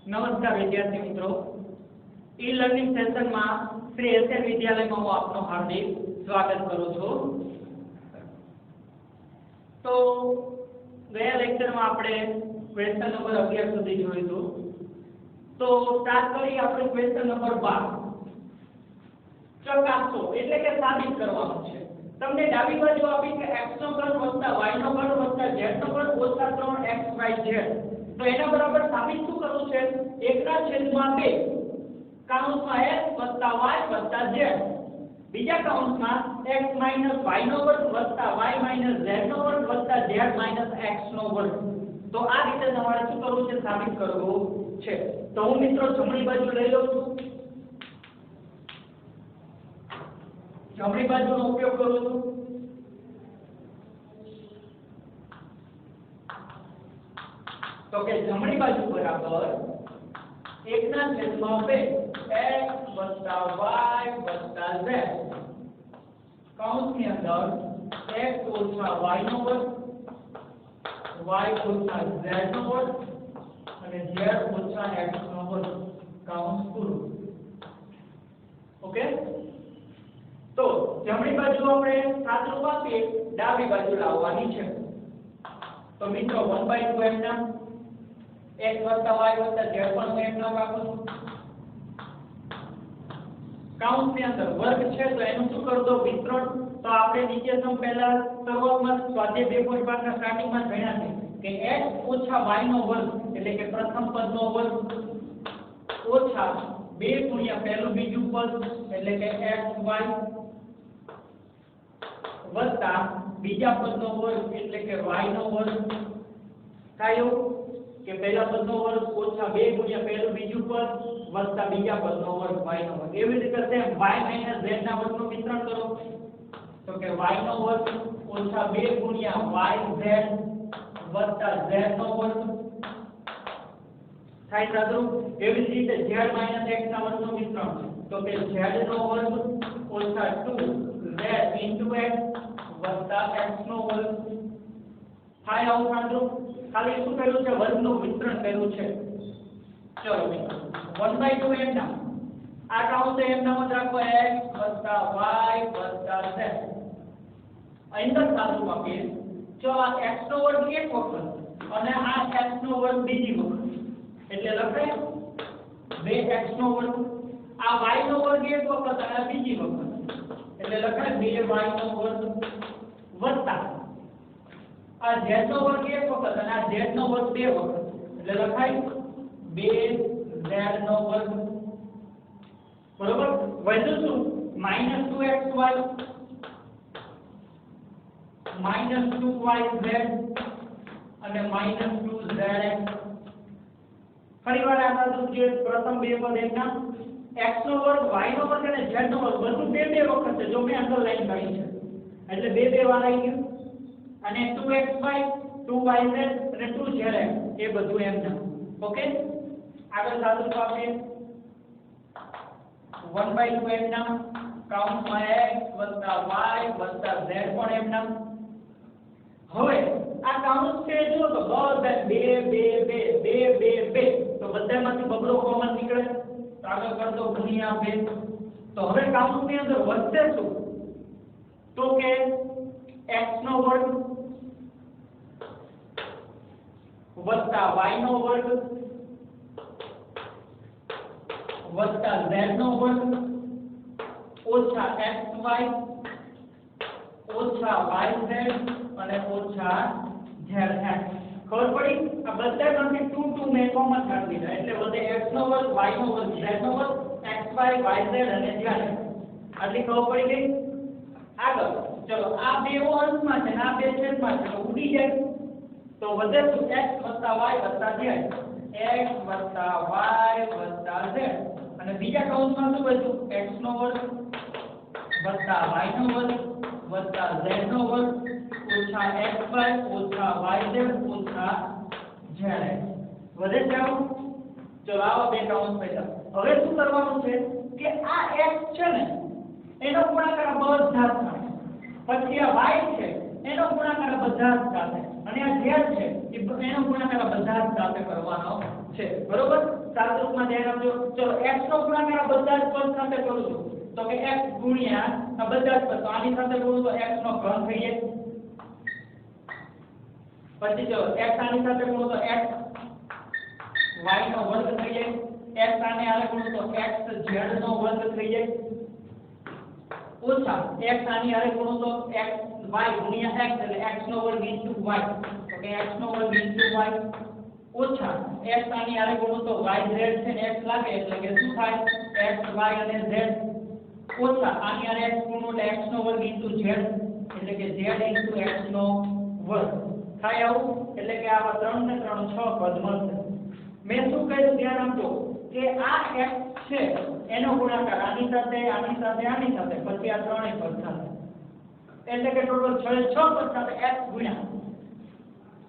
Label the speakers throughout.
Speaker 1: નમસ્કાર વિદ્યાર્થી મિત્રો, ઈ લર્નિંગ સેશનમાં શ્રી એસએન વિદ્યાલયમાં હું આપનું હાર્દિક સ્વાગત કરું છું। તો ગયા લેક્ચરમાં આપણે ક્વેશ્ચન નંબર 11 સુધી જોયું। તો સ્ટાર્ટ કરી આપણે ક્વેશ્ચન નંબર 12 ચકાસો એટલે કે સાબિત કરવાનું છે। તમને ડાબી બાજુ આપી કે x નો ઘન y નો ઘન z નો ઘન ઓછા 3xyz, તો એના બરાબર સાબિત શું કરવું છે? 1/2 કૌંસમાં x y z, બીજા કૌંસમાં x y નો વર્ગ y z નો વર્ગ z x નો વર્ગ। તો આ રીતે તમારે શું કરવું છે? સાબિત કરવું છે। તો હું મિત્રો જમણી બાજુ લઈ લઉં છું, જમણી બાજુનો ઉપયોગ કરું છું। તો કે જમણી બાજુ બરાબર 1/2 x y z કૌંસની અંદર x y નો વર્ગ y z નો વર્ગ અને z x નો વર્ગ કૌંસ પૂરું। ઓકે, તો જમણી બાજુ આપણે સાદુરૂપ આપીએ, ડાબી બાજુ લાવવાની છે। તો મિત્રો 1/2 એમ નામ x y z પણ એમ નામ રાખું છું। કૌંસની અંદર વર્ગ છે તો એનું શું કરું દો? વિસ્તરણ। તો આપણે નીચે સમ પહેલા શરૂઆતમાં સ્વાધ્યાય 2.5 ના સ્ટાર્ટિંગમાં ભણ્યા છે કે x y નો વર્ગ એટલે કે પ્રથમ પદનો વર્ગ ઓછા 2 ગુણ્યા પહેલું બીજું પદ એટલે કે xy વત્તા બીજા પદનો વર્ગ એટલે કે y નો વર્ગ થાય કે પહેલા પદનો વર્ગ ઓછા 2 ગુણ્યા પહેલું બીજું પદ વત્તા બીજા પદનો વર્ગ y નો વર્ગ। એવી રીતે સેમ y z ના વર્ગનું વિસ્તરણ કરો તો કે y નો વર્ગ ઓછા 2 ગુણ્યા yz વત્તા z નો વર્ગ થાય સાદુરૂપ। એવી જ રીતે z x ના વર્ગનું વિસ્તરણ તો કે z નો વર્ગ ઓછા 2z x વત્તા x નો વર્ગ થાય આવું સાદુરૂપ। ખાલી શું કર્યું છે? વર્ગનું વિસ્તરણ કર્યું છે। ચલો મિત્રો 1/2 એમ નામ આ કૌંસ એમ નામ જ રાખો x y z અંદર સાદુરૂપ આપીએ। જો આ x નો વર્ગ એક વખત અને આ x નો વર્ગ બીજી વખત એટલે લખાય 2x નો વર્ગ, આ y નો વર્ગ એક વખત અને બીજી વખત એટલે લખાય 2y નો વર્ગ વત્તા આ z નો વર્ગ એક વખત અને આ z નો વર્ગ બે વખત એટલે લખાય 2z નો વર્ગ બરોબર। વધુ શું? -2xy -2yz અને -2zx। ફરીવાર આ બાજુ જે પ્રથમ બે પદ એના x નો વર્ગ y નો વર્ગ અને z નો વર્ગ બધું બે વખત છે। જો મેં અંડરલાઈન કરી છે એટલે બે વાર આવી ગયું અને 2xy 2yz અને 2zx એ બધું એમ નામ। ઓકે, આગળ સાદુરૂપ આપીએ 1/2 એમ નામ કૌંસમાં x y z પણ એમ નામ। હવે આ કૌંસ છે જો તો બધા 2 તો બધામાંથી બબડો કોમન નીકળે તો આગળ કર દો ગુણ્યા 2। તો હવે કૌંસની અંદર વધશે શું? તો કે x નો વર્ગ વત્તા y નો વર્ગ વત્તા z નો વર્ગ ઓછા xy ઓછા yz અને ઓછા zx। ખબર પડી? આ બધામાંથી 2 મેં કોમન કાઢી દીધા એટલે વધે x નો વર્ગ y નો વર્ગ z નો વર્ગ xy yz અને zx। આટલી ખબર પડી ગઈ? આગળ ચલો આ બે અંશમાં છે આ બે છેદમાં છે તો ઉડી જાય તો વધે શું? x y z x y z અને બીજા કૌંસમાં શું બચ્યું? x નો વર્ગ વત્તા y નો વર્ગ વત્તા z નો વર્ગ ઓછા xy ઓછા yz ઓછા zx વધે જાવ। ચલો આવો બે કૌંસ પહેલા હવે શું કરવાનું છે કે આ x છે ને એનો ગુણાકાર બધા સાથે, પછી આ y છે એનો ગુણાકાર બધા સાથે અને આ z છે એનો ગુણાકાર બધા સાથે કરવાનો છે બરોબર સાદુરૂપમાં ધ્યાન આપજો ચલો x નો ગુણાકાર આ બધા જ પદ સાથે કરું છું તો કે x ગુણ્યા આ બધા જ પદ તો આની સાથે કરું તો x નો ઘન થઈ જાય પછી ચલો x આની સાથે કરું તો x y નો વર્ગ થઈ જાય x આને આલે કરું તો x z નો વર્ગ થઈ જાય ઓછા x આની આલે કરું તો x y ગુણ્યા x એટલે x નો વર્ગ y તો કે x નો વર્ગ y ઓછા x આની આરે ગુણો તો y z છે ને x લાગે એટલે કે શું થાય x y અને z ઓછા આની આરે x ગુણો એટલે x નો વર્ગ z એટલે કે z x નો વર્ગ થાય આવું એટલે કે આવા 3 ને 3 6 પદ મળશે મેં શું કહ્યું ધ્યાન આપજો કે આ x છે એનો ગુણાકાર આની સાથે પછી આ ત્રણેય પદ સાથે એટલે કે ટોટલ 6 પદ સાથે x ગુણ્યા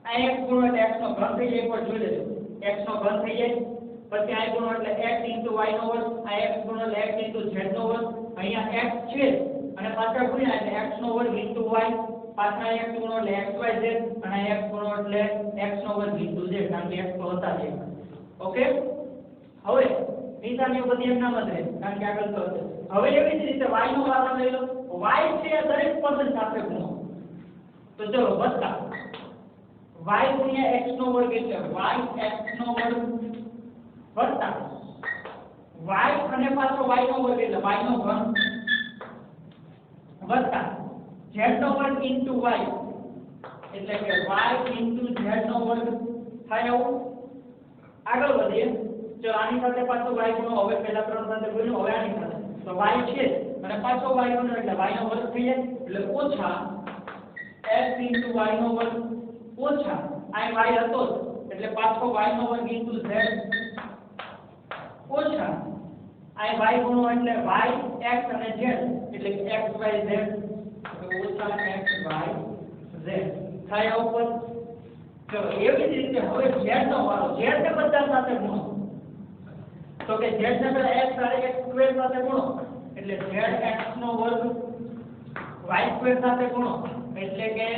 Speaker 1: આ x ગુણો એટલે x નો ઘન થઈ જાય એકવાર જોઈ લેજો x નો ઘન થઈ જાય પછી આ ગુણો એટલે x y નો વર્ગ આ x ગુણો એટલે x z નો વર્ગ અહીંયા x છે અને પાછળ ગુણ્યા એટલે x નો વર્ગ y પાછળ x ગુણો એટલે x y z અને x ગુણો એટલે x નો વર્ગ z કારણ કે x તો હતા જ ઓકે હવે નિશાનીઓ બધી એમનામ જ રહે કારણ કે આગળ તો હશે હવે એવી જ રીતે y નો વાળા લઈ લો y છે દરેક પદ સાથે ગુણો તો ચલો વત્તા y ગુણ્યા x નો વર્ગ એટલે y x નો વર્ગ વત્તા y અને પાછો y નો વર્ગ એટલે y નો ઘન વત્તા z નો વર્ગ y એટલે કે y z નો વર્ગ થાય આવું આગળ વધીએ જો આની સાથે પાછો y ગુણો હવે પહેલા ત્રણ સાથે ગુણ્યો હવે આની સાથે તો y છે અને પાછો y ગુણો એટલે y નો વર્ગ થઈ જાય એટલે ઓછા x y નો વર્ગ ઓછા આ y હતો એટલે પાછો y નો વર્ગ z ઓછા આ y ગુણો એટલે y x અને z એટલે કે x y z ઓછા x y z થાય ઉપર ચલો એવી જ રીતે હવે z નો વાળો z ને બધા સાથે ગુણો તો કે z ને પેલા x સાથે x સ્ક્વેર સાથે ગુણો એટલે z x નો વર્ગ y સ્ક્વેર સાથે ગુણો એટલે કે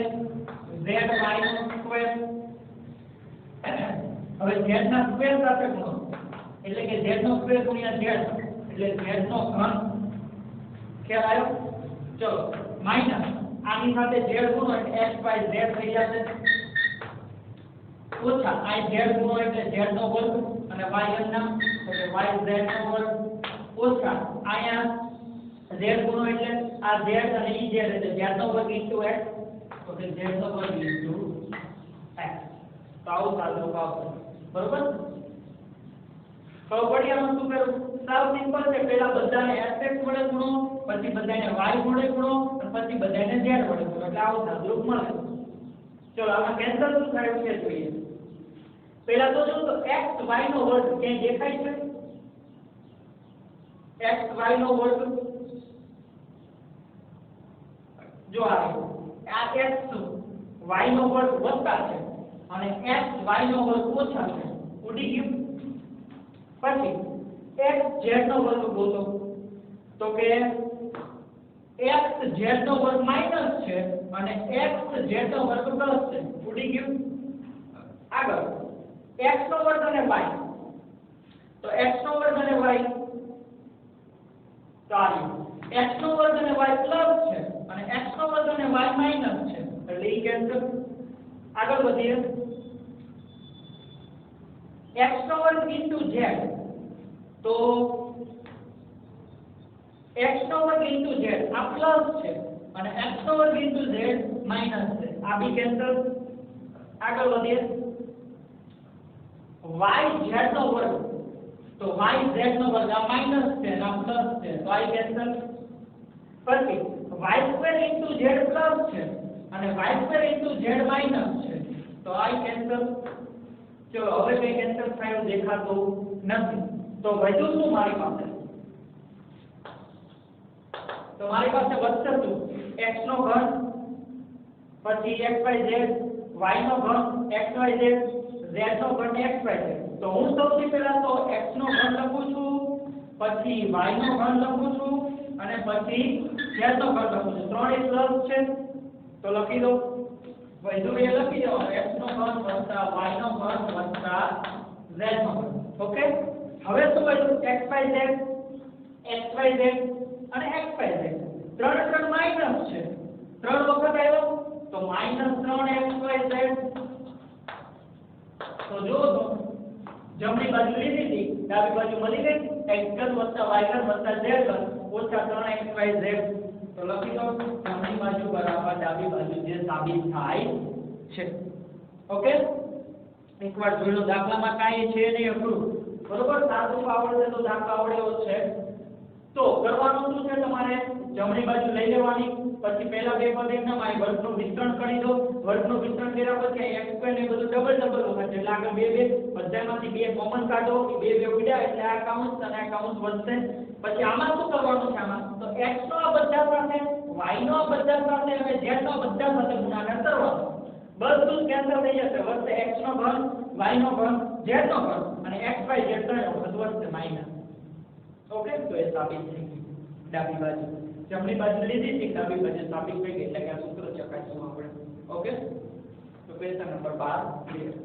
Speaker 1: z y નો સ્ક્વેર હવે z ના સ્ક્વેર સાથે ગુણો એટલે કે z નો સ્ક્વેર ગુણ્યા z એટલે z નો ઘન ખ્યાલ આવ્યો ચલો માઈનસ આની સાથે z ગુણો એટલે x y z થઈ જશે ઓછા આ z ગુણો એટલે z નો વર્ગ અને y ના એટલે y z નો વર્ગ ઓછા આયા z ગુણો એટલે આ z અને e z એટલે z નો વર્ગ x તો કે z નો વર્ગ x તો આવું સાદું આવશે બરોબર તો પડિયામાં શું કરું સાવ સિમ્પલ છે પહેલા બધાને x વડે ગુણો પછી બધાને y વડે ગુણો અને પછી બધાને z વડે ગુણો એટલે આવું સાદું મળે ચલો આમાં કેન્સલ શું થાય છે જોઈએ પહેલા તો જો તો x y નો વર્ગ ક્યાં દેખાય છે x y નો વર્ગ જો આ x y નો વર્ગ વત્તા છે અને x y નો વર્ગ ઓછા છે ઉડી ગયું પછી x z નો વર્ગ ગોતો તો કે x z નો વર્ગ માઈનસ છે અને x z નો વર્ગ પ્લસ છે ઉડી ગયું આગળ x નો વર્ગ અને y તો x નો વર્ગ અને y તો આ x નો વર્ગ અને y પ્લસ છે અને x નો વર્ગ અને y માઈનસ છે એટલે ઈ કેન્સલ આગળ વધીએ x નો વર્ગ z તો x નો વર્ગ z આ પ્લસ છે અને x નો વર્ગ z માઈનસ છે આ બી કેન્સલ આગળ વધીએ y z નો વર્ગ તો y z નો વર્ગ આ માઈનસ છે અને આ પ્લસ છે તો આ કેન્સલ પછી y સ્ક્વેર z પ્લસ છે અને y સ્ક્વેર z માઈનસ છે તો આ કેન્સલ ચલો હવે કઈ કેન્સલ થાય દેખાતું નથી તો વધુ શું મારી પાસે તો મારી પાસે વધશે શું x નો ઘન પછી x y z y નો ઘન x y z z નો ઘન x y z તો હું સૌથી પહેલા તો x નો ઘન લખું છું પછી y નો ઘન લખું છું અને પછી z નો ઘન લખું છું ત્રણેય પ્લસ છે તો લખી દો વધુ એ લખી દો x નો ઘન વત્તા y નો ઘન વત્તા z z નો વર્ગ. ઓકે, હવે શું બચ્યું? xyz, xyz અને xyz. 3 માઈનસ છે, 3 વખત આવ્યો તો -3xyz. તો જો તો જમણી બાજુ લીધી હતી, ડાબી બાજુ મળી ગઈ. x ઘન + y ઘન + z ઘન ઓછા 3xyz. તો લખી દો જમણી બાજુ બરાબર ડાબી બાજુ, જે સાબિત થાય છે. ઓકે, એકવાર જોઈ લો. દાખલામાં કાંઈ છે નહીં અઘરું, બરોબર. સાદું આવડે તો દાખલા આવડે એવો છે. તો કરવાનું શું છે તમારે? જમણી બાજુ લઈ લેવાની, પછી પહેલા બે પદ એકના માં વર્ગનું વિસ્તરણ કરી દો. વર્ગનું વિસ્તરણ કર્યા પછી x2 ને બધું ડબલ વખત, એટલે આગળ બે બધામાંથી બે કોમન કાઢો, બે ઉડ્યા એટલે આ કાઉન્સ અને આ કાઉન્સ વધશે. પછી આમાં શું કરવાનું છે? આમાં તો x નો આ બધા સાથે, y નો આ બધા સાથે અને z નો બધા સાથે ગુણાકાર કરવાનો. બધું કેન્સલ થઈ જશે. વધશે x નો ઘન, y નો ઘન, z નો ઘન અને x y z ત્રણ વખત વધશે માઈનસ. ઓકે, તો એ સાબિત થઈ ગયું. ડાબી બાજુ જમણી બાજુ લીધી છે, ડાબી બાજુ સાબિત થઈ ગઈ, એટલે કે આ સૂત્ર ચકાસવું આપણે. ઓકે, તો question number 12 clear.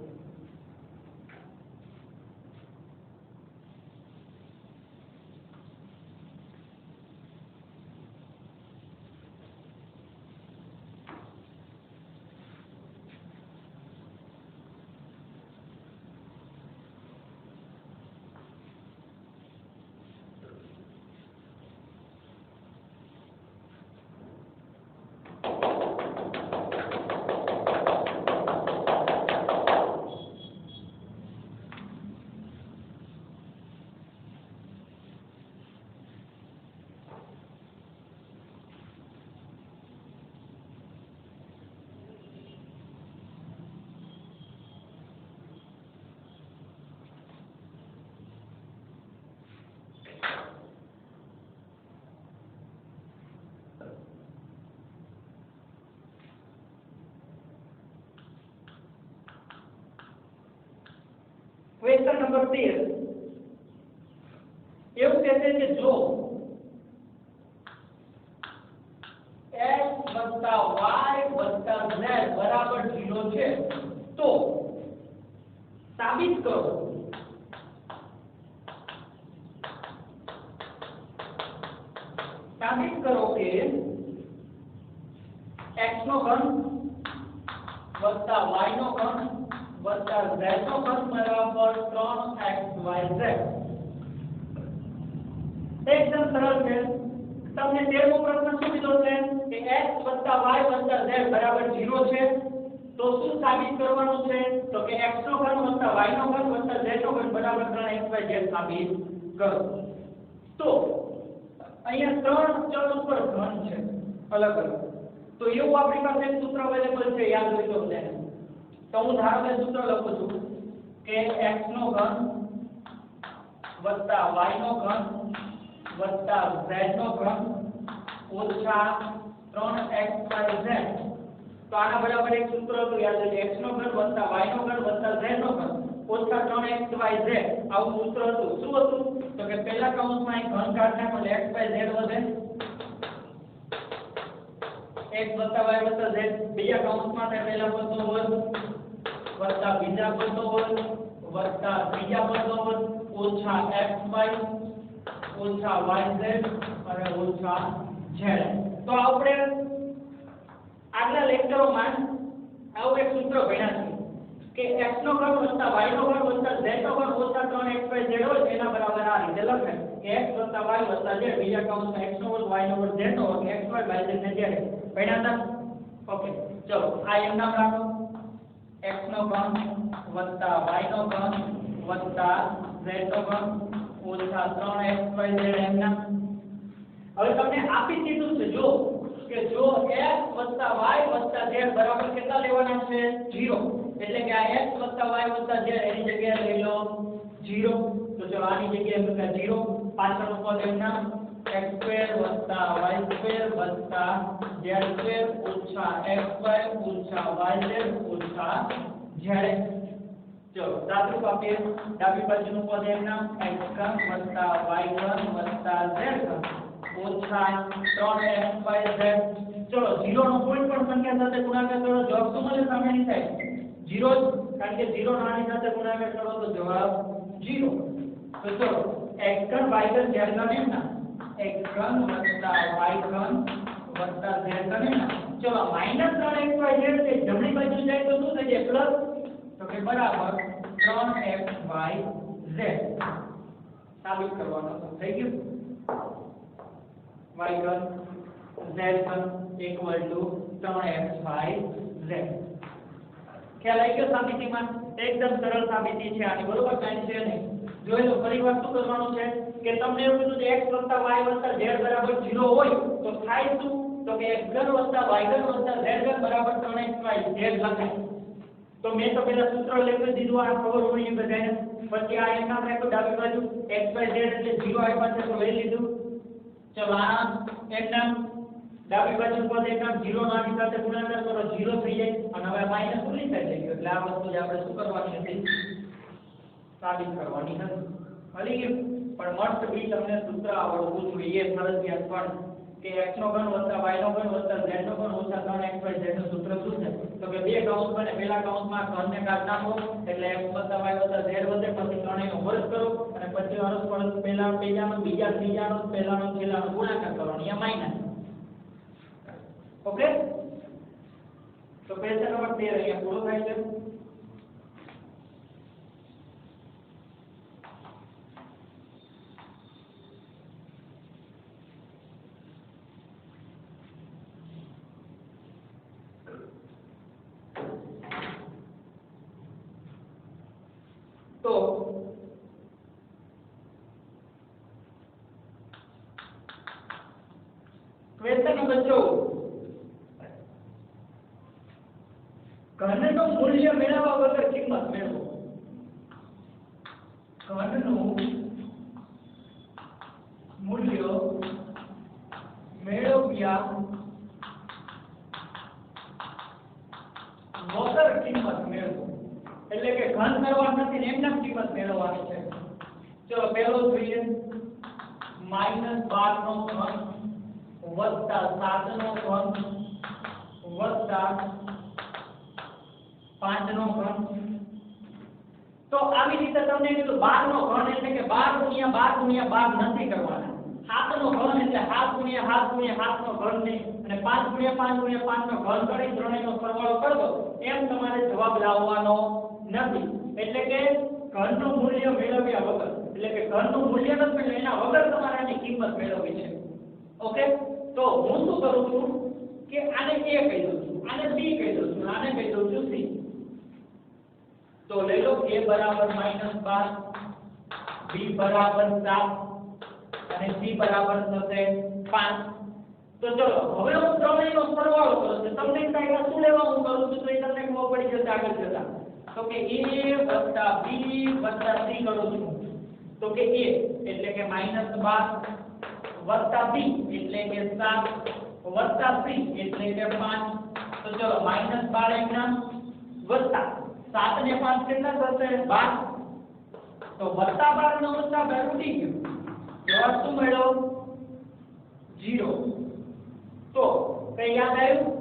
Speaker 1: Question number 13 એવું કહે છે કે જો x + y + z બરાબર 0 છે તો સાબિત કરો કે x નો ઘન + y નો ઘન + z નો ઘન બરાબર 3xyz. એકદમ સરળ છે. તમને 13મો પ્રશ્ન શું કીધો છે કે x + y + z બરાબર 0 છે તો શું સાબિત કરવાનું છે? તો કે x નો ઘન + y નો ઘન + z નો ઘન બરાબર 3xyz સાબિત કરો. તો અહીંયા ત્રણ ચલ ઉપર ઘન છે અલગ અલગ. તો એવું આપણી પાસે એક સૂત્ર અવેલેબલ છે, યાદ હોય તો બધાને. તો હું ધારો કે સૂત્ર લખું છું કે x નો ઘન + y નો ઘન + z નો ઘન ઓછા 3xyz. તો આના બરાબર એક સૂત્ર હતું, યાદ છે, x નો ઘન + y નો ઘન + z નો ઘન ઓછા 3xyz. આવું સૂત્ર હતું. શું હતું? તો કે પહેલા કૌંસમાં એક ઘન કાઢી નાખો એટલે xyz વધે, x + y + z. બીજા કૌંસમાં તે પહેલા પદનો વર્ગ વત્તા બીજા પદનો વર્ગ વત્તા ત્રીજા પદનો વર્ગ ઓછા xy ઓછા yz અને ઓછા z. તો આપણે આગલા લેક્ચરોમાં આવું એક સૂત્ર ભણ્યા છે કે x નો ઘન + y નો ઘન + z નો ઘન ઓછા 3xyz હોય એના બરાબર આ રીતે લખે કે x + y + z બીજા કૌંસમાં x નો વર્ગ y નો વર્ગ z નો વર્ગ xy yz ને z ભણ્યા હતા. ઓકે, ચલો આ એમ નામ રાખો, x નો ઘન + y નો ઘન + z નો ઘન ઓછા 3xyz એમ નામ. હવે તમને આપી દીધું છે જો કે જો x + y + z બરાબર કેટલા લેવાના છે? 0. એટલે કે આ x + y + z એની જગ્યાએ લઈ લો 0. તો ચલો આની જગ્યાએ મૂકો 0. પાછળનું પદ એમ નામ x2 + y2 + z2 ઓછા xy ઓછા yz ઓછા z. ચલો દાખલો આપીએ. ડાબી બાજુનું પદ એમ નામ x3 + y3 + z3 ઓછા 3xyz. ચલો 0 નો કોઈ પણ સંખ્યા સાથે ગુણાકાર કરો, જવાબ શું મળે? સામેની સાઈડ 0 કારણ કે 0 નાની સાથે ગુણાકાર કરો તો જવાબ 0. તો ચલો x ઘન y ઘન z ઘન એમ ના x ઘન વત્તા y ઘન વત્તા z ઘન એમ ના ચલો -3xyz તે જમણી બાજુ જાય તો શું થઈ જાય પ્લસ તો કે બરાબર 3xyz સાબિત કરવાનો થઈ ગયું y ઘન z ઘન = 3xyz ખ્યાલ આવી ગયો સાબિતીમાં એકદમ સરળ સાબિતી છે આની બરોબર કાઈ છે નહીં જોઈ લો ફરીવાર શું કરવાનું છે કે તમને એવું કીધું કે x + y + z બરાબર 0 હોય તો થાય શું તો કે x ઘન + y ઘન + z ઘન બરાબર 3xyz લખાય તો મેં તો પહેલા સૂત્ર લખી દીધું આ ખબર હોય બધાને પછી આ એના આપણે તો ડાબી બાજુ xyz એટલે 0 આવ્યા છે તો લઈ લીધું ચલો આ એકદમ ડાબી બાજુ પદ એકદમ 0 નાની સાથે ગુણાકાર કરો 0 થઈ જાય અને હવે માઈનસ ઉલી થઈ જાય એટલે આ વસ્તુ જે આપણે શું કરવાની હતી સાબિત કરવાની નથી મળી ગયું પણ મસ્ટ બી તમને સૂત્ર આવડવું જોઈએ ફરજિયાત પણ કે x નો ઘન વત્તા y નો ઘન વત્તા z નો ઘન ઓછા 3xyz નું સૂત્ર શું છે તો કે બે કૌંસ બને પહેલા કૌંસમાં ઘનને કાઢ નાખો એટલે x વત્તા y વત્તા z વધે પછી ત્રણેયનો વર્ગ કરો અને પછી અરસ પહેલાનો બીજા ત્રીજાનો પહેલાનો છેલ્લાનો ગુણાકાર કરો અહીંયા માઈનસ ઓકે તો ક્વેશ્ચન નંબર 13 અહીંયા પૂરો થાય છે તો ક્વેશ્ચન નંબર 14 ઘનનું મૂલ્ય મેળવવા વગર કિંમત મેળવો ઘનનું મૂલ્ય મેળવ્યા વગર કિંમત મેળવો એટલે કે ઘન કરવા નથી ને એમના કિંમત મેળવવાની છે ચલો પહેલો જોઈએ -12 નો ઘન વત્તા 7 નો ઘન વત્તા 5 નો ઘન તો આવી રીતે તમને કીધું 12 નો ઘન એટલે કે 12 * 12 * 12 નથી કરવાના 7 નો ઘન એટલે 7 * 7 * 7 નો ઘન નહીં અને 5 * 5 * 5 નો ઘન કરી ત્રણેયનો સરવાળો કરી દો એમ તમારે જવાબ લાવવાનો નથી એટલે કે ઘનનું મૂલ્ય મેળવ્યા વગર એટલે કે ઘનનું મૂલ્ય નથી એટલે એના વગર તમારે આની કિંમત મેળવવી છે ઓકે તો હું શું કરું છું કે આને a કહી દઉં છું આને b કહી દઉં છું આને કહી દઉં છું c તો લઈ લો a બરાબર -12 b બરાબર 7 અને c બરાબર થશે 5 તો ચલો હવે હું ત્રણેયનો સરવાળો કરું છું તમને કાંઈ શું લેવા હું કરું છું તો એ તમને ખબર પડી જશે આગળ જતા તો કે a + b + c કરું છું તો કે a એટલે કે -12 વત્તા b એટલે કે 7 વત્તા c એટલે કે 5 તો ચલો -12 એકના વત્તા 7 ને 5 કેટલા થશે 12 તો વત્તા 12 નો વત્તા 12 ઉડી ગયો જવાબ શું મળ્યો 0 તો કઈ યાદ આવ્યું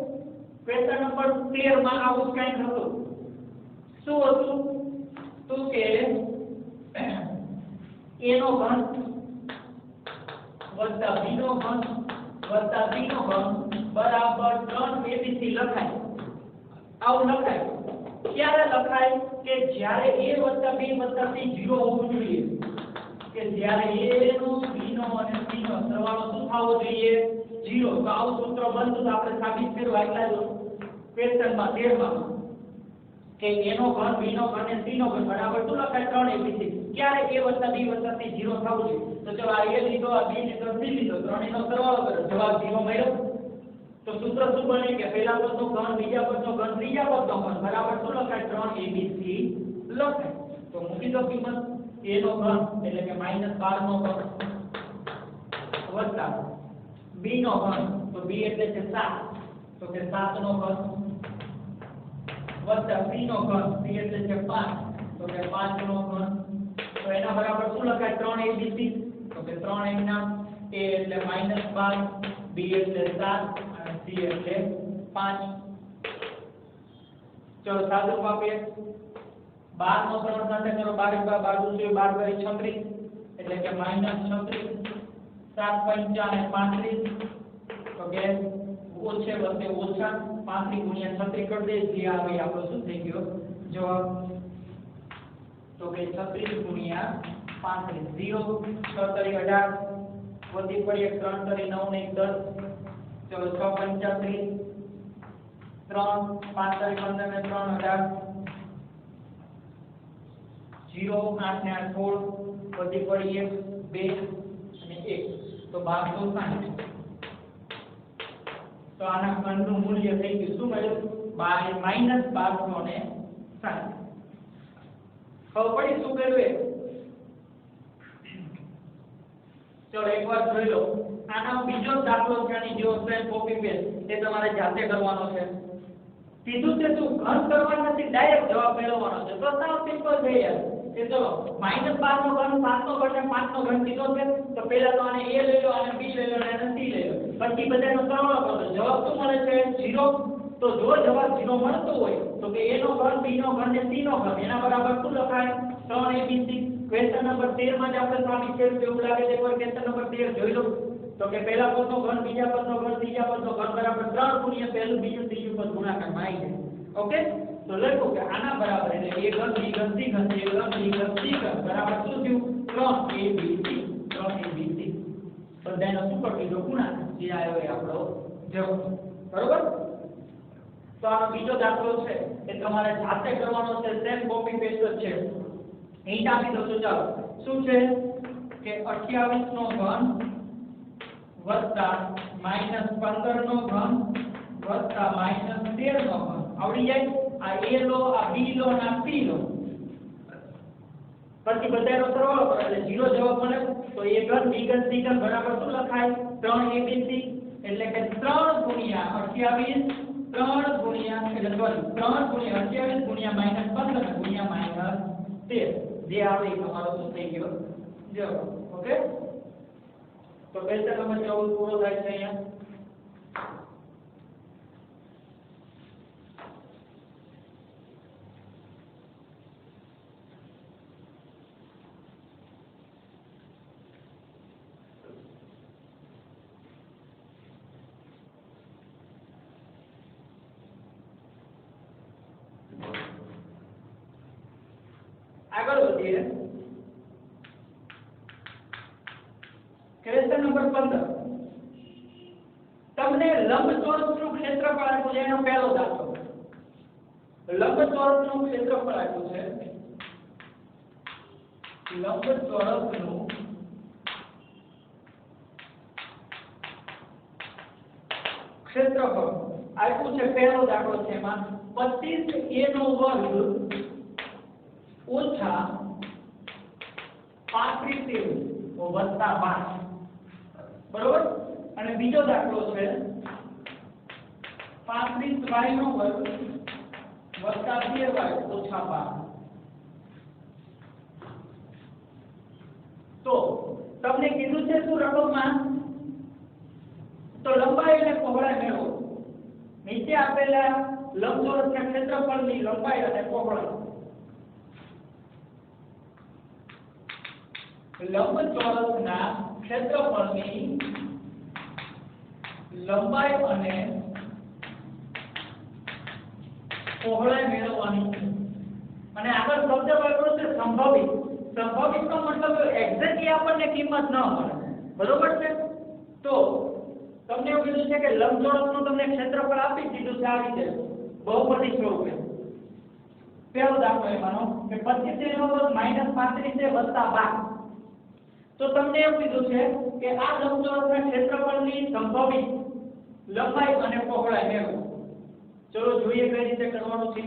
Speaker 1: ક્વેશ્ચન નંબર 13 માં આવું કંઈ હતું શું હતું તો કે a નો ઘન વત્તા b નો ઘન વત્તા c નો ઘન બરાબર 3abc લખાય આવું લખાય ક્યારે લખાય કે જ્યારે a + b + c 0 હોવું જોઈએ કે જ્યારે a નો b નો અને c નો સરવાળો શું થવો જોઈએ 0 તો આવું સૂત્ર બનતું તો આપણે સાબિત કર્યું આગલા ક્વેશ્ચનમાં 13 માં કે a નો ઘન b નો ઘન અને c નો ઘન બરાબર શું લખાય 3abc ક્યારે a + b + c 0 થવું જોઈએ તો ચલો આ a લીધો આ b લીધો c લીધો ત્રણેયનો સરવાળો કરો જવાબ 0 મળ્યો તો સૂત્ર શું બને કે પહેલા પદનો ઘન બીજા પદનો ઘન ત્રીજા પદનો ઘન બરાબર શું લખાય 3abc લખાય તો મૂકી દો કિંમત a નો ઘન એટલે કે -12 નો ઘન વત્તા b નો ઘન તો b એટલે છે 7 તો કે 7 નો ઘન વત્તા c નો ઘન c એટલે છે 5 તો કે 5 નો ઘન તો એના બરાબર શું લખાય 3abc તો કે 3 એના a એટલે -12 b એટલે 7 અને c એટલે 5 ચલો સાદું આપીએ 12 નો 3 સાથે કરો 12 12 દૂસરી 12 કરી 36 એટલે કે -36 7 5 અને 35 તો કે ઓછે વચ્ચે ઓછા 35 ગુણ્યા 36 કરી દે જે આવે આપણો શું થઈ ગયો જવાબ તો કે 36 ગુણ્યા 35 0 6 તરી 18 વધી પડી 3 તરી 9 ને 10 ચલો 6 35 3 5 તરી 15 ને 3 18 0 8 ને 8 16 વધી પડી 1 2 અને 1 તો 1260 તો આના ઘનનું મૂલ્ય થઈ ગયું શું મળ્યું -1260 ખબર પડી શું કર્યું એ ચલો એકવાર જોઈ લો આનો બીજો દાખલો છે આની જેવો સેમ કોપી પેસ્ટ એ તમારે જાતે કરવાનો છે સીધું છે તું ઘન કરવાનો નથી ડાયરેક્ટ જવાબ મેળવવાનો છે તો સાવ સિમ્પલ છે યાર કે ચલો -12 નો ઘન 7 નો ઘન 5 નો ઘન કીધો છે તો પહેલા તો આને a લઈ લો અને b લઈ લો અને c લઈ લો પછી બધાનો સરવાળો કરો જવાબ શું મળે છે 0 તો જો જવાબ 0 મળતો હોય તો કે a નો ઘન b નો ઘન ને c નો ઘન એના બરાબર શું લખાય 3abc ક્વેશ્ચન નંબર 13 માં જ આપણે સાબિત કર્યું એવું લાગે છે એકવાર ક્વેશ્ચન નંબર 13 જોઈ લો તો કે પહેલા પદનો ઘન બીજા પદનો ઘન ત્રીજા પદનો ઘન બરાબર 3 ગુણ્યા પહેલું બીજું ત્રીજું પદ ગુણાકારમાં આવી જાય ઓકે તો લખો કે આના બરાબર એટલે a ઘન b ઘન c ઘન a ઘન b ઘન c ઘન બરાબર શું થયું 3abc બધાનો શું કરી દીધો ગુણાકાર જે આવ્યો એ આપણો જવાબ બરોબર તો આનો બીજો દાખલો છે એ તમારે જાતે કરવાનો છે સેમ કોપી પેસ્ટ જ છે અહીં આપી દો તો ચાલો શું છે કે 28 નો ઘન વત્તા -15 નો ઘન વત્તા -13 નો ઘન આવડી જાય આ a લો આ b લો અને આ c લો પછી બધાનો સરવાળો કરો એટલે 0 જવાબ મળે તો a ઘન b ઘન c ઘન બરાબર શું લખાય 3abc એટલે કે 3 ગુણ્યા 28 3 ગુણ્યા એટલે 3 ગુણ્યા 28 ગુણ્યા -15 ગુણ્યા -13 જે આવે તમારો શું થઈ ગયો જવાબ ઓકે તો ક્વેશ્ચન નંબર 14 પૂરો થાય છે અહીંયા આગળ વધીએ ક્વેશ્ચન નંબર 15 તમને લંબચોરસનું ક્ષેત્રફળ આપ્યું છે એનો પહેલો દાખલો લંબચોરસનું ક્ષેત્રફળ આપ્યું છે લંબચોરસનું ક્ષેત્રફળ આપ્યું છે પહેલો દાખલો છે એમાં 25a નો વર્ગ ઓછા 35 વત્તા 12 બરોબર અને બીજો દાખલો છે 35y નો વર્ગ વત્તા 13y ઓછા 12 તો તમને કીધું છે શું રકમમાં તો લંબાઈ અને પહોળાઈ મેળવો નીચે આપેલા લંબચોરસના ક્ષેત્રફળની લંબાઈ અને પહોળાઈ લંબચોરસના ક્ષેત્રફળની લંબાઈ અને પહોળાઈ મેળવવાની છે અને આગળ શબ્દ વાપર્યો છે સંભવિત સંભવિતનો મતલબ એક્ઝેક્ટલી આપણને કિંમત ન મળે બરોબર છે તો તમને એવું કીધું છે કે લંબચોરસનું તમને ક્ષેત્રફળ આપી દીધું છે આ રીતે બહુપદી સ્વરૂપે પહેલો દાખલો એમાંનો કે 25 નો વર્ગ -35 વત્તા 12 તો તમને એવું કીધું છે કે આ લંબચોરસના ક્ષેત્રફળની સંભવિત લંબાઈ અને પહોળાઈ મેળવો ચલો જોઈએ કઈ રીતે કરવાનું છે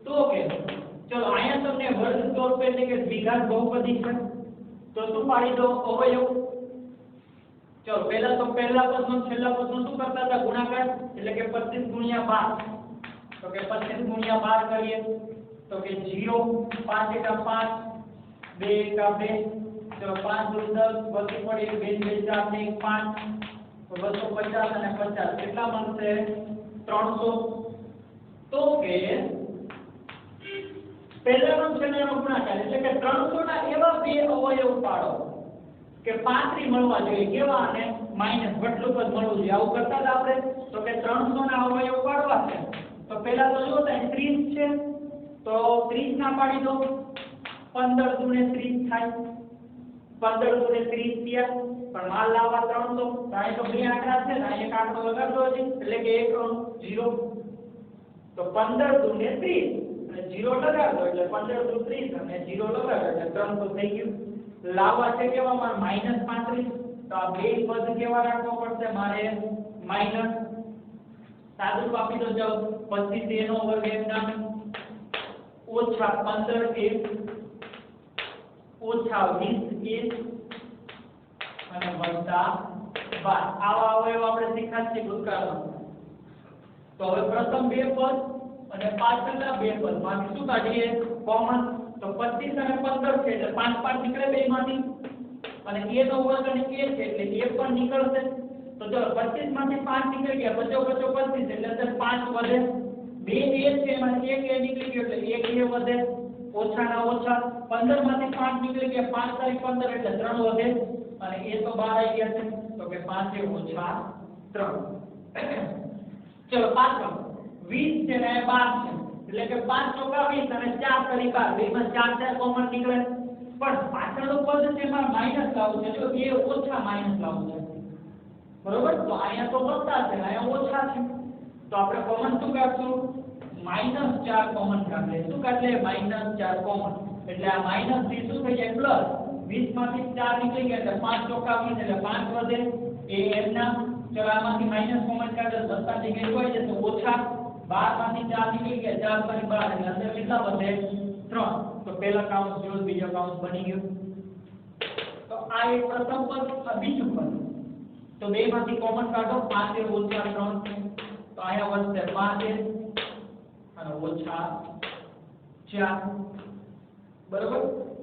Speaker 1: તો કે ચલો અહીંયા તમને વર્ગ સ્વરૂપે એટલે કે દ્વિઘાત બહુપદી છે તો શું પાડી દો અવયવ ચલો પહેલા પદનો છેલ્લા પદનો શું કરતા હતા ગુણાકાર એટલે કે 25 ગુણ્યા 12 તો કે 25 ગુણ્યા 12 કરીએ તો કે 0 5 એકા 5 2 એકા 2 चलो 5 दूर 10 વધી પડી 2 2 4 ને 5 તો 250 અને 50 કેટલા બનશે 300 તો કે પહેલાનો છેલ્લાનો ગુણાકાર એટલે કે 300 ના એવા બે અવયવ પાડો કે 35 મળવા જોઈએ કેવા અને માઈનસ ઘટલું પદ મળવું જોઈએ આવું કરતા જ આપણે તો કે 300 ના અવયવ પાડવા છે તો પહેલા તો જો થાય 30 છે તો 30 ના પાડી દો 15 દુને 30 થાય 15 દુને 30 થયા પણ માલ લાવવા 300 તો અહીં તો બે આંકડા છે ને એક આંકડો લગાડવો છે એટલે કે 1 0 તો 15 દુને 30 અને 0 લગાડો એટલે 15 દુ 30 અને 0 લગાડો એટલે 300 થઈ ગયું લાવવા છે કેવા મારે -35 તો આ બે પદ કેવા રાખવો પડશે મારે માઈનસ સાદું આપી દો જાવ 25 એનો વર્ગ એકદમ ઓછા 15 એક ઓછા 20 એક અને વત્તા 12 આવા અવયવ આપણે શીખ્યા છે ભૂતકાળમાં તો હવે પ્રથમ બે પદ અને પાછળના બે પદ માંથી શું કાઢીએ કોમન તો 25 અને 15 છે એટલે 5 5 નીકળે બેમાંથી અને a નો વર્ગ અને a છે એટલે a પણ નીકળશે તો ચલો 25 માંથી 5 નીકળી ગયા બચો 25 એટલે અંદર 5 વધે બે a છે એમાં એક a નીકળી ગયો એટલે એક a વધે ઓછા ના ઓછા 15 માંથી 5 નીકળી ગયા 5 તારીખ 15 એટલે 3 વધે અને a તો 12 આવી ગયા છે તો કે 5 એ ઓછા 3 ચલો પાછળ 20 છે ને 12 છે એટલે કે 5 ચોકા 20 અને 4 તારીખ 12 બેમાં 4 4 કોમન નીકળે પણ પાછળનું પદ છે એમાં માઈનસ લાવવું છે જો એ ઓછા માઈનસ લાવવું છે બરોબર તો અહીંયા તો વત્તા છે અહીંયા ઓછા છે તો આપણે કોમન શું કાઢશું -4 કોમન કાઢ લે શું કાઢ લે -4 કોમન એટલે આ માઈનસ થી શું થઈ જાય પ્લસ 20 માંથી 4 નીકળી ગયા એટલે 5 ચોકા 20 એટલે 5 વધે એ n ના ચલો આમાંથી માઈનસ કોમન કાઢે વત્તા થી કઈ હોય છે તો ઓછા 12 માંથી 4 નીકળી ગયા 4 માંથી 12 એટલે અંદર કેટલા વધે 3 તો પહેલા કાઉન્સ જો બીજો કાઉન્સ બની ગયું તો આ એક પ્રથમ પદ આ બીજું પદ તો બે માંથી કોમન કાઢો 5 એ ઓછા 3 તો આયા વધશે 5 અને ઓછા 4 બરોબર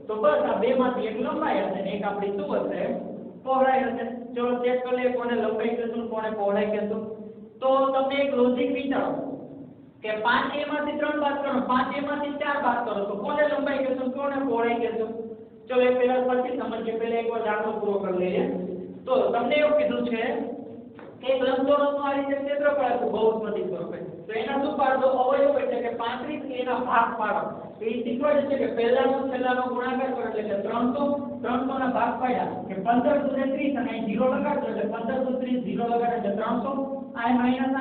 Speaker 1: તો બસ આ બે માંથી એક લંબાઈ હશે ને એક આપણી શું હશે પહોળાઈ હશે ચલો ચેક કરી લે કોને લંબાઈ કહેશું કોને પહોળાઈ કહેશું તો તમને એક લોજિક વિચારો કે 5a માંથી 3 બાદ કરો 5a માંથી 4 બાદ કરો તો કોને લંબાઈ કહેશું કોને પહોળાઈ કહેશું ચલો એ પહેલા પછી સમજીએ પહેલા એકવાર દાખલો પૂરો કરી લઈએ તો તમને એવું કીધું છે કે એક લંબચોરસનું આ રીતે ક્ષેત્રફળ હતું બહુપદી સ્વરૂપે તો એના શું પાડો અવયવ એટલે કે 35 એના ભાગ પાડો તો એ શીખવાડે છે કે પહેલાનો છેલ્લાનો ગુણાકાર કરો એટલે કે 300 ના ભાગ પાડ્યા કે 15 દુ 30 અને 0 લગાડો એટલે 15 દુ 30 0 લગાડો એટલે 300 i માઈનસ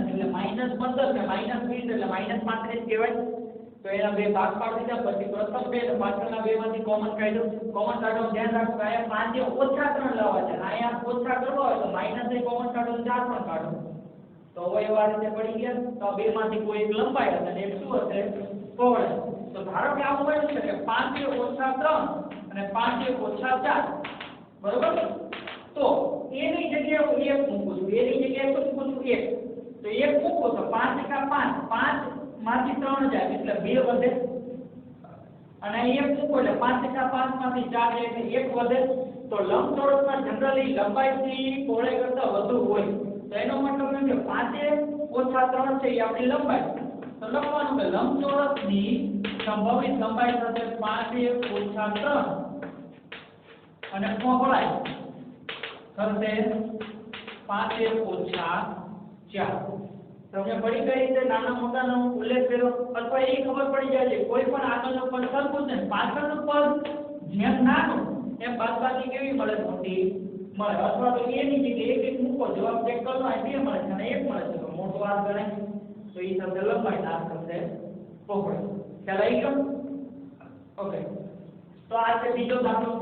Speaker 1: એટલે -15 છે -20 એટલે -35 કહેવાય તો એના બે ભાગ પાડી દીધા પછી પ્રથમ બે અને પાછળના બે માંથી કોમન કાઢો કોમન કાઢો ધ્યાન રાખો કે અહીંયા 5 એ ઓછા 3 લાવવા છે અહીંયા ઓછા કરવા હોય તો માઈનસ એ કોમન કાઢો 4 પણ કાઢો તો હવે એવા રીતે પડી ગયા તો બે માંથી કોઈ એક લંબાઈ હશે અને એક શું હશે પહોળાઈ તો ધારો કે આવું બન્યું છે કે 5 એ ઓછા 3 અને 5 એ ઓછા 4 બરોબર તો એની જગ્યાએ હું 1 મૂકું છું એની જગ્યાએ શું મૂકું છું 1 તો 1 મૂકું તો 5 * 5 5 માંથી 3 જાય એટલે 2 વધે અને અહીં 1 મૂકો એટલે 5 * 5 માંથી 4 જાય એટલે 1 વધે તો લંબચોરસમાં જનરલી લંબાઈથી પહોળાઈ કરતાં વધુ હોય તો એનો મતલબ એમ કે 5 ઓછા 3 છે એ આપણી લંબાઈ તો લખવાનું કે લંબચોરસની સંભવિત લંબાઈ થશે 5 ઓછા 3 અને પહોળાઈ થશે 5 ઓછા 4 તમને પડી ગઈ રીતે નાના મોટાનો ઉલ્લેખ કર્યો અથવા એ ખબર પડી જાય છે કોઈ પણ આગળનું પદ સરખું છે પાછળનું પદ જેમ નાનું એમ બાદબાકી કેવી મળે મોટી મળે અથવા તો એની જગ્યાએ એક મૂકો જવાબ ચેક કરો આ બે મળે છે અને એક મળે છે તો મોટો આ ગણાય તો એ થશે લંબાઈ આ થશે પહોળાઈ ખ્યાલ આવી ગયો ઓકે તો આ છે બીજો દાખલો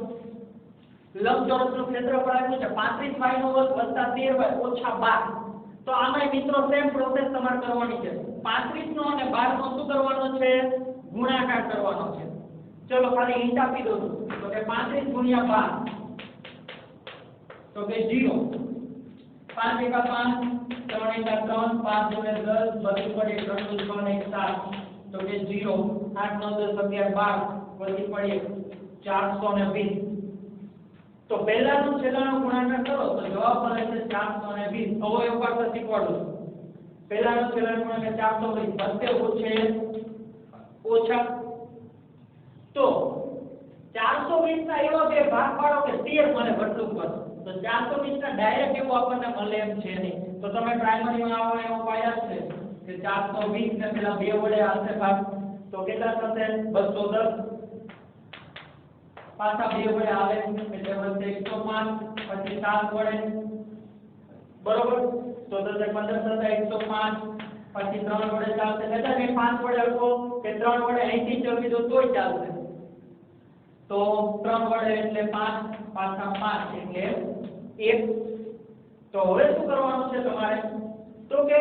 Speaker 1: લંબચોરસનું ક્ષેત્રફળ આપ્યું છે 35y નો વર્ગ વત્તા 13y ઓછા 12 તો આમાં મિત્રો સેમ પ્રોસેસ તમારે કરવાની છે 35 નો અને 12 નો શું કરવાનો છે ગુણાકાર કરવાનો છે ચલો ખાલી હિંટ આપી દઉં તો કે 35 ગુણ્યા 12 તો કે 0 5 * 5 3 * 3 5 * 10 વધી પડે 3 * 6 = 7 તો કે 0 8 9 10 11 12 વધી પડે 420 તો પહેલાનો છેલ્લાનો ગુણાકાર કરો તો જવાબ મળે છે 420 અવયવ પાડતા શીખવાડું પહેલાનો છેલ્લાનો ગુણાકાર 420 વધે ઓછે ઓછા તો 420 ના એવા બે ભાગ પાડો કે 13 મને વર્તુળ પર, તો 420 ના ડાયરેક્ટ એવું આપણને મળે એમ છે નહીં. તો તમે પ્રાઇમરીમાં આવો એવો પાયા છે કે 420 ને પેલા બે વડે આવશે ભાગ, તો કેટલા થશે 210, પાછા બે વડે આવે એટલે વધશે 105, પછી 7 વડે, બરોબર, તો થશે 15 થશે 105, પછી 3 વડે ચાલશે, એટલે મેં 5 વડે લખો કે 3 વડે અહીંથી ચલવી દો તોય ચાલશે, તો 3 વડે એટલે 5, પાછા 5 એટલે 1. તો હવે શું કરવાનું છે તમારે, તો કે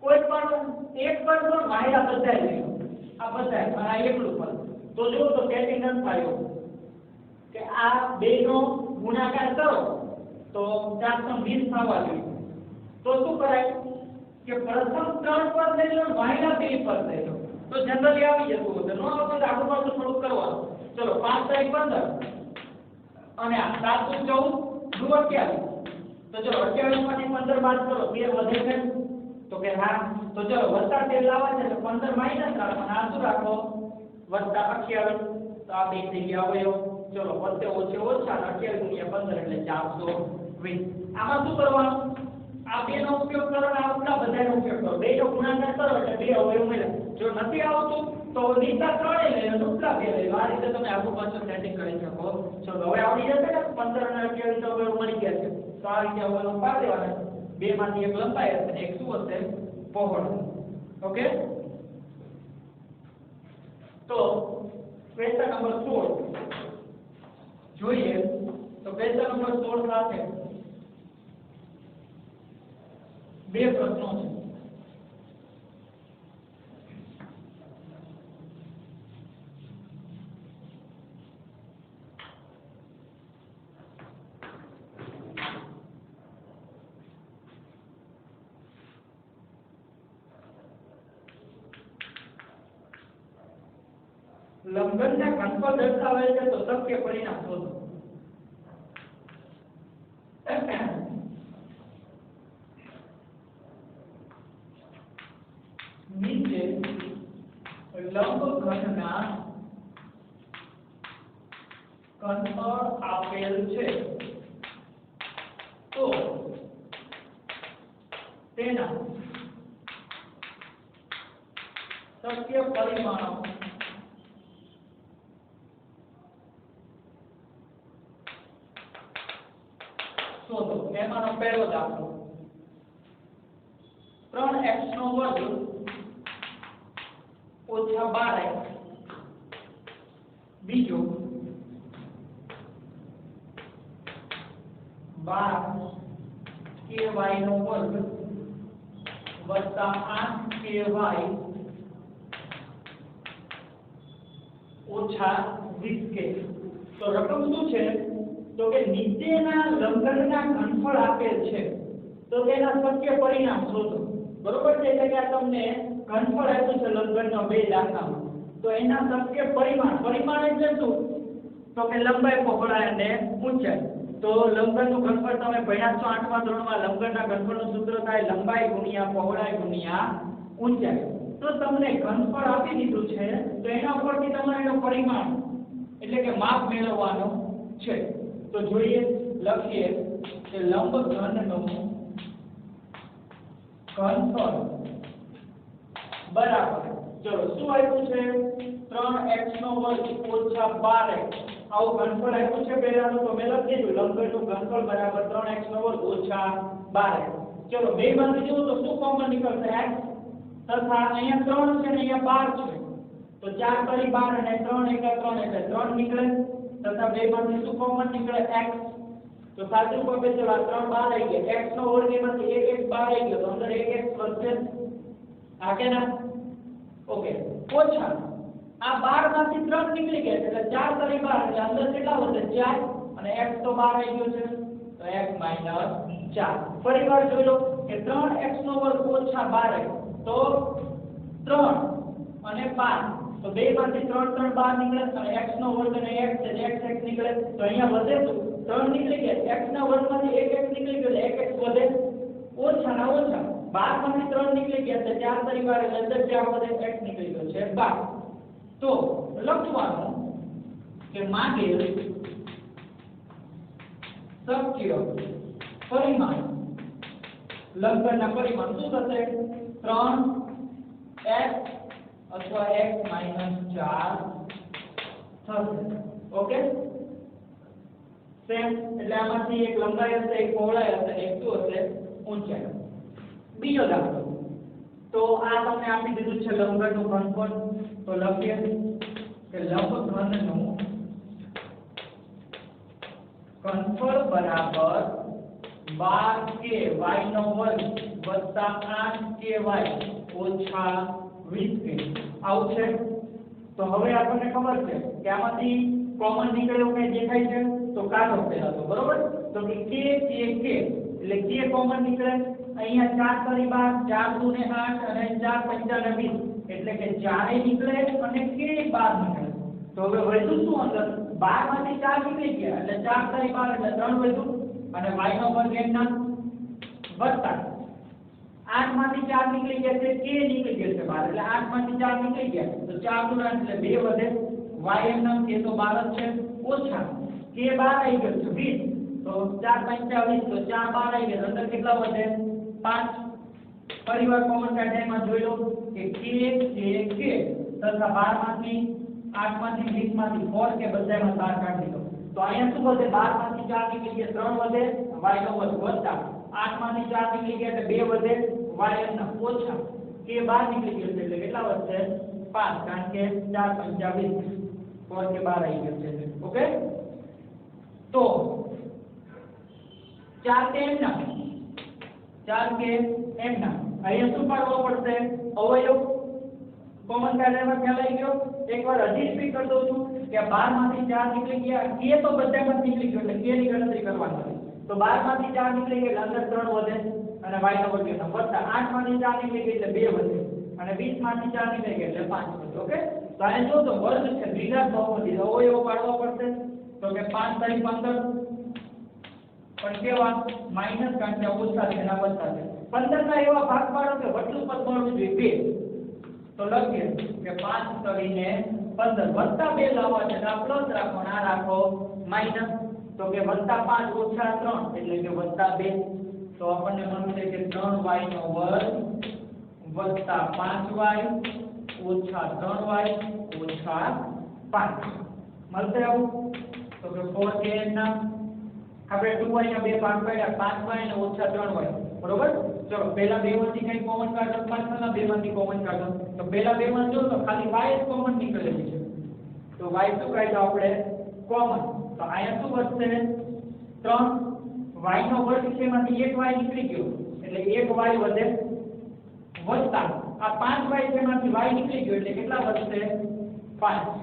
Speaker 1: કોઈ પણ એક પર તો માહિલા બદલાઈ લેજો, આ બદલાય પણ આ એકલું પર, તો જો તો સેટિંગ ન થાય કે આ બેનો ગુણાકાર કરો તો 420 થવા જોઈએ. તો શું કરાય કે પ્રથમ 3 પર લઈ લો, માહિલા 2 પર લઈ લો, તો જનરલી આવી જતું હોય, નો આવતું તો આખું પાછું થોડું કરવાનું. ચલો 5 તારીખ 15 અને આ 7 14 28, તો ચલો 28 માંથી 15 બાદ કરો, 2 વધે છે, તો કે હા, તો ચલો વત્તા 13 લાવવા છે તો 15 માઈનસ રાખો, આ શું રાખો વત્તા 28, તો આ બે થઈ ગયા અવયવ. ચલો વત્તે ઓછે ઓછા 28 ગુણ્યા 15 એટલે 420. આમાં શું કરવાનું, આ બે નો ઉપયોગ કરો, આ ઉલા બધાનો ઉપયોગ કરો, બે નો ગુણાકાર કરો એટલે બે અવયવ મળે. જો નથી આવતું તો નીચા 3 લઈ લો, ઉપલા 2 લઈ લો, આ રીતે તમે આગળ પાછળ સેટિંગ કરી શકો છો. હવે આવડી જશે ને 15 અને 28 અવયવ મળી ગયા છે, તો આ રીતે અવયવ પાડી દેવાના, બે માંથી એક લંબાઈ હશે ને એક શું હશે પહોળાઈ. ઓકે, તો ક્વેશ્ચન નંબર 16 જોઈએ. તો ક્વેશ્ચન નંબર 16 સાથે બે પ્રશ્નો છે. લંબનના ઘનફળ દર્શાવે છે તો શક્ય પરિણામ શોધો. નીચે લંબઘનના ઘનફળ આપેલ છે તો તેના શક્ય પરિમાણો શોધો. એમાંનો પહેલો દાખલો 3x નો વર્ગ ઓછા 12x, બીજો 12ky નો વર્ગ વત્તા 8ky ઓછા 20k. તો રકમ શું છે, તો કે નીચેના લંબનના ઘનફળ આપેલ છે તો તેના શક્ય પરિણામ શોધો. બરોબર છે, એટલે કે આ તમને ઘનફળ આપ્યું છે લંબનનો બે દાખલામાં, તો એના શક્ય પરિમાણ એટલે શું, તો કે લંબાઈ, પહોળાઈ અને ઊંચાઈ. તો લંબનનું ઘનફળ તમે ભણ્યા છો 8મા ધોરણમાં, લંબનના ઘનફળનું સૂત્ર થાય લંબાઈ ગુણ્યા પહોળાઈ ગુણ્યા ઊંચાઈ. તો તમને ઘનફળ આપી દીધું છે તો એના ઉપરથી તમારે એનો પરિમાણ એટલે કે માપ મેળવવાનો છે. તો જોઈએ, લખીએ કે લંબઘનનું ઘનફળ બરાબર, ચલો શું આપ્યું છે 3x નો વર્ગ ઓછા 12x, આવું ઘનફળ આપ્યું છે પહેલાનું, તો મેં લખી દીધું લંબઘનનું ઘનફળ બરાબર 3x નો વર્ગ ઓછા 12x. ચલો બે માંથી જુઓ તો શું કોમન નીકળશે, x તથા અહીંયા 3 છે ને અહીંયા 12 છે, તો 4 કરી 12 અને 3 એકા 3 એટલે 3 નીકળે, તથા બે માંથી શું કોમન નીકળે x, તો સાચું પગે ચલો આ 3 બહાર આવી ગયા, x નો વર્ગ એમાંથી 1x બહાર આવી ગયો, તો અંદર 1x વધશે, આ કે ના, ઓકે, ઓછા આ 12 માંથી 3 નીકળી ગયા એટલે 4 કરી 12 એટલે અંદર કેટલા વધે 4, અને x તો બહાર આવી ગયો છે તો x - 4. ફરીવાર જોઈ લો કે 3x નો વર્ગ ઓછા 12x, તો 3 અને 5, તો બે માંથી 3 3 બહાર નીકળે, અને x નો વર્ગ અને x છે x x નીકળે, તો અહીંયા વધે તો 3 નીકળી ગયા, x ના વર્ગમાંથી 1x નીકળી ગયો એટલે 1x વધે, ઓછા ના ઓછા 12 માંથી 3 નીકળી ગયા એટલે 4 કરી 12 એટલે 4 વધે, x નીકળી ગયો છે 12. તો લખવાનું કે માંગેલ શક્ય પરિમાણ લંબના પરિમાણ શું થશે 3x અથવા x - 4 થશે ઓકે સેમ એટલે આમાંથી એક લંબાઈ હશે એક પહોળાઈ હશે એક શું હશે ઊંચાઈ બીજો દાખલો તો આ તમને આપી દીધું છે લંબઘનનું ઘનફળ તો લખીએ કે લંબઘનનું ઘનફળ બરાબર 12k y નો વર્ગ વત્તા 8ky ઓછા 20k આવું છે તો હવે આપણને ખબર છે કે આમાંથી કોમન નીકળે એવું કઈ દેખાય છે તો કાઢો પહેલા તો બરોબર તો કે k એટલે k કોમન નીકળે અહીંયા 4 કરી 12 4 દુ ને 8 અને 4 પંચા ને 20 એટલે કે 4 એ નીકળે અને k 12 નીકળે તો હવે વધુ શું અંદર 12 માંથી 4 નીકળી ગયા એટલે 4 કરી 12 એટલે 3 વધુ અને y નો વર્ગ એમના વત્તા 8 માંથી 4 નીકળી ગયા છે k નીકળી ગયા છે 12 એટલે 8 માંથી 4 નીકળી ગયા તો 4 દુ એટલે 2 વધે y એમના k તો 12 જ છે ઓછા k 12 આવી ગયો છે 20 તો 4 પંચા 20 તો 4 12 આવી ગયા અંદર કેટલા વધે 5 પરિવાર કોમન કાઢવામાં જોઈ લો કે k તથા 12 માંથી 8 માંથી 20 માંથી 4 કે બધામાં 4 કાઢી લો તો અહીંયા શું વધે 12 માંથી 4 નીકળી ગયા 3 વધે y નો વર્ગ વત્તા 8 માંથી 4 નીકળી ગયા એટલે 2 વધે y ના ઓછા k 12 નીકળી ગયો એટલે કેટલા વધશે 5 કારણ કે 4 પંચા 20 4 કે 12 આવી ગયો છે ઓકે તો 4 કે એમના 4 કે એમના અહીંયા શું પાડવો પડશે અવયવ કોમન કાઢવામાં ખ્યાલ આવી ગયો એકવાર હજી સ્પીડ કરી દઉં છું કે 12 માંથી 4 નીકળી ગયા k તો બધામાં નીકળી ગયો એટલે k ની ગણતરી કરવાની તો 12 માંથી 4 નીકળી ગયા એટલે અંદર 3 વધે અને y નો વર્ગ એનો વત્તા 8 માંથી 4 નીકળી ગયા એટલે 2 વધે અને 20 માંથી 4 નીકળી ગયા એટલે 5 વધે ઓકે તો આ જો તો વર્ગ છે દ્વિઘાત બહુપદી અવયવ પાડવો પડશે તો કે 5 * 15 પણ કેવા માઈનસ કારણ કે ઓછા છે એના વત્તા છે 15 ના એવા ભાગ પાડો કે વચ્ચું પદ મળવું જોઈએ 2 તો લખીએ કે 5 કરીને 15 વત્તા 2 લાવવા છે તો પ્લસ રાખો ના રાખો માઈનસ તો કે વત્તા 5 ઓછા 3 એટલે કે વત્તા 2 તો આપણને મળશે કે 3y નો વર્ગ વત્તા 5y ઓછા 3y ઓછા 5 મળશે આવું તો કે 4k ના આપણે 2y ના બે ભાગ પાડ્યા 5y અને ઓછા 3y બરોબર ચલો પહેલા બે માંથી કઈ કોમન કાઢો પાછળના બે માંથી કોમન કાઢો તો પહેલા બે માં જો તો ખાલી y જ કોમન નીકળેલી છે તો y શું કાઢ્યો આપણે કોમન તો અહીંયા શું વધશે 3 y નો વર્ગ છે માંથી 1y નીકળી ગયો એટલે 1y વધે વત્તા આ 5y છે માંથી y નીકળી ગયો એટલે કેટલા વધશે 5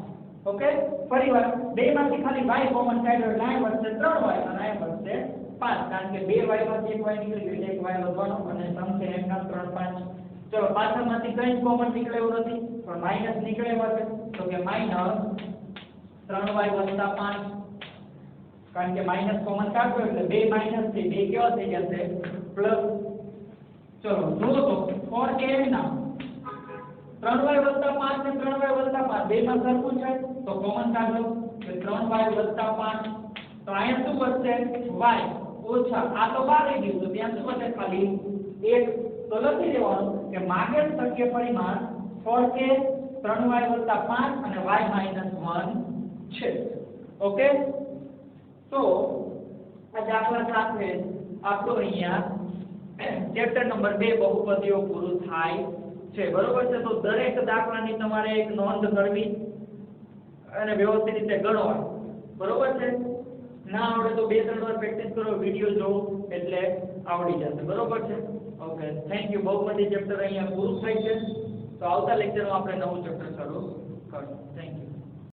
Speaker 1: ઓકે ફરીવાર બે માંથી ખાલી y કોમન કાઢ્યો એટલે અહીં વધશે 3y અને અહીં વધશે 5 કારણ કે 2y માંથી 1y નીકળી ગયો એટલે 1y વધવાનો અને સમ છે m ના 3 5 ચલો પાછળમાંથી કંઈ કોમન નીકળે એવું નથી પણ માઈનસ નીકળે છે તો કે માઈનસ 3y વત્તા 5 કારણ કે માઈનસ કોમન કાઢો એટલે 2 માઈનસ થી 2 કેવા થઈ જશે પ્લસ ચલો જો તો 4k ના 3y વત્તા 5 ને 3y વત્તા 5 બે માં સરખું છે તો કોમન કાઢો કે 3y વત્તા 5 તો અહીંયા શું વધશે y ઓછા આ તો બહાર આવી ગયું તો ત્યાં શું વધે ખાલી 1 તો લખી દેવાનું કે માગેલ શક્ય પરિમાણ 4k 3y વત્તા 5 અને y - 1 છે ઓકે તો આ દાખલા સાથે આપણો અહીંયા ચેપ્ટર નંબર 2 બહુપદીઓ પૂરું થાય છે બરોબર છે તો દરેક દાખલાની તમારે એક નોંધ કરવી અને વ્યવસ્થિત રીતે ગણવા બરોબર છે ના આવડે તો 2-3 વાર પ્રેક્ટિસ કરો વિડિયો જોવો એટલે આવડી જશે બરોબર છે ઓકે થેન્ક યુ બહુપદી ચેપ્ટર અહીંયા પૂરું થાય છે તો આવતા લેક્ચરમાં આપણે નવું ચેપ્ટર શરૂ કરીશું